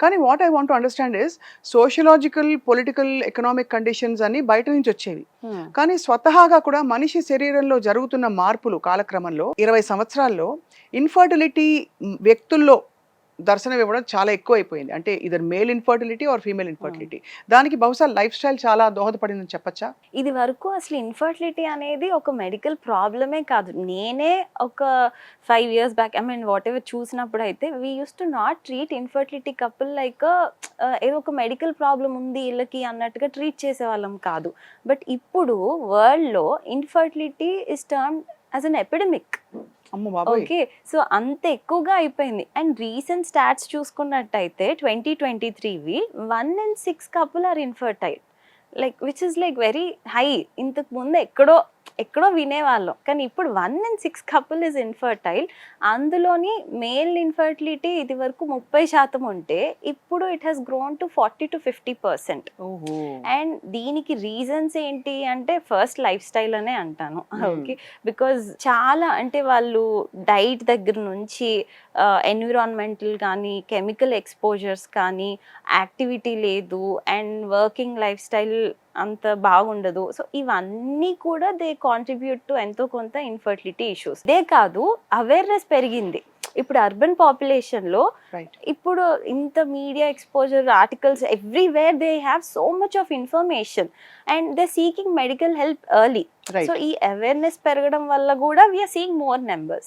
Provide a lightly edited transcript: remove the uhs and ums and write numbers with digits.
కానీ what I want to understand is sociological, political, economic conditions అని బయట నుంచి వచ్చేవి. కానీ స్వతహాగా కూడా మనిషి శరీరంలో జరుగుతున్న మార్పులు కాలక్రమంలో 20 సంవత్సరాల్లో ఇన్‌ఫర్టిలిటీ వ్యక్తుల్లో దర్శనం ఇవ్వడం చాలా ఎక్కువైపోయింది. అంటే either male infertility or female infertility. దానికి బహుశా లైఫ్ స్టైల్ చాలా దోహదపడిందని చెప్పచ్చా? ఇది వరకు అసలు ఇన్ఫర్టిలిటీ అనేది ఒక మెడికల్ ప్రాబ్లమే కాదు. నేనే ఒక 5 years back I mean what ever చూసినప్పుడు అయితే we used to not treat infertility couple like ఏదో ఒక మెడికల్ ప్రాబ్లమ్ ఉంది వీళ్ళకి అన్నట్టుగా ట్రీట్ చేసేవాళ్ళం కాదు. బట్ ఇప్పుడు వరల్డ్‌లో infertility is termed as an epidemic. అమ్మ బాబోయ్! ఓకే. సో, అంత ఎక్కువగా అయిపోయింది. అండ్ రీసెంట్ స్టాట్స్ చూసుకున్నట్టయితే 2023వి 1 in 6 couple are infertile. Like which is like very high. ఇంతకు ముందు ఎక్కడో వినేవాళ్ళం. కానీ ఇప్పుడు 1 in 6 కపుల్ ఇస్ ఇన్ఫర్టైల్. అందులోని మేల్ ఇన్ఫర్టిలిటీ ఇది వరకు 30% ఉంటే ఇప్పుడు ఇట్ హస్ గ్రోన్ టు 40-50%. ఓహో! అండ్ దీనికి రీజన్స్ ఏంటి అంటే ఫస్ట్ లైఫ్ స్టైల్ అనే అంటాను. ఓకే. బికాజ్ చాలా అంటే వాళ్ళు డైట్ దగ్గర నుంచి ఎన్విరాన్మెంటల్ కానీ కెమికల్ ఎక్స్పోజర్స్ కానీ యాక్టివిటీ లేదు అండ్ వర్కింగ్ లైఫ్ స్టైల్ అంత బాగుండదు. సో ఇవన్నీ కూడా దే కాంట్రిబ్యూట్ టు ఎంతో కొంత ఇన్ఫర్టిలిటీ ఇష్యూస్. ఇదే కాదు అవేర్నెస్ పెరిగింది. ఇప్పుడు అర్బన్ పాపులేషన్లో రైట్. ఇప్పుడు ఇంత media exposure articles everywhere they have so much of information and they seeking medical help early. Right. So ఈ అవేర్నెస్ పెరగడం వల్ల కూడా వీఆర్ సీయింగ్ మోర్ నెంబర్స్.